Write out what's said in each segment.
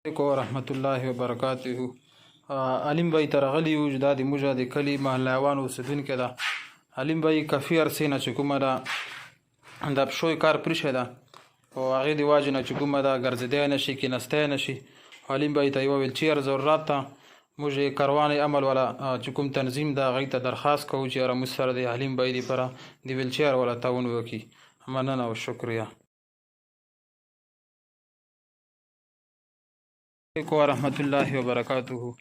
علیکم ورحمت الله وبرکاته. علیم بھائی ته راغلي یو چې دا د موږ د کلي محله حیوان اوسېدونکی ده. علیم بھائی کافي عرصې نه چې کومه ده د پښو یې کار پرېښی ده په هغې د وجې نه چې کومه ده ګرځېدی نه شي کېناستی نه شي. علیم بھائی ته یوه ویلچیر ضرورت ده. موږ یې کاروان عمل والا چې کوم تنظیم ده هغوی ته درخواست کوو چې یاره موږ سره د علیم بھائی دپاره د ویلچیر والا تعاون وکړي. مننه او شکریه. علیکم ورحمت الله وبرکاته.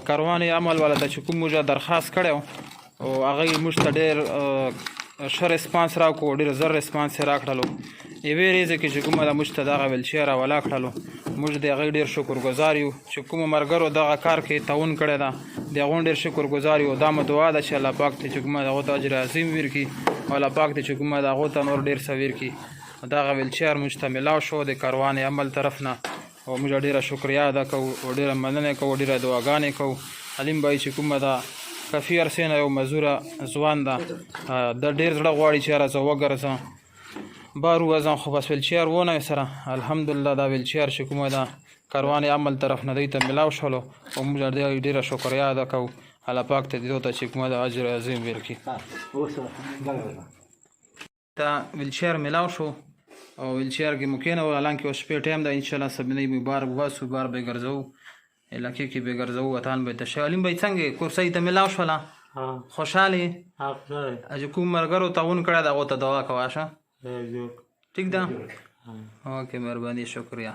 کاروان عمل والا ته چې کوم موږ درخواست کړی او هغوی موږ ته ډېر ښه ریسپانس راکړو، ډېر زر ریسپانس یې راکړلو. یوې ورځې کې چې کومه ده موږ ته دغه ویلچیر راولا کړلو، موږ د هغوی ډېر شکرګزار یو چې کومو ملګرو دغه کار کې تعاون کړی ده، د هغو ډېر شکرګزار یو. دا مو دعا ده چې الله پاک ته چې کومه ده هغو ته اجر عظیم ورکړي او الله پاک ته چې کومه ده هغو ته نور ډېر څه ورکړي. دغه ویلچیر موږ ته میلاو شو د کاروان عمل طرف نه او موږ ډېره شکریه ادا کوو او ډېره مننه کوو، ډېره دعاګانې کوو. علیم بھائی چې کومه ده کافي عرصې نه یو مزوره ځوان ده، د ډېر زړه غواړي چې یاره زه وګرځم بار ووځم، خو بس ویلچیر ونه وي سره. الحمدلله دا ویلچیر چې کومه ده کاروان عمل طرف نه دوی ته میلاو شولو او موږ ډېره شکریه ادا کوو. الله پاک ته دې ته چې کومه ده اجر عظیم ورکړي. دا ویلچیر میلاو شو او ویلچیر کې مو کېنوو، حالانکې اوس شپې ټایم ده، انشاءالله سبنۍ به بار وباسو، بار به یې ګرځوو، علاقې کې به یې ګرځوو، وطن به یې تشوي. علیم بھائی څنګه کورسۍ ته میلاو شوله؟ خوشحال یې؟ چې کوم ملګرو تعاون کړی ده هغو ته دعا کوه. ښه ټیک ده؟ اوکې، مهرباني، شکریه.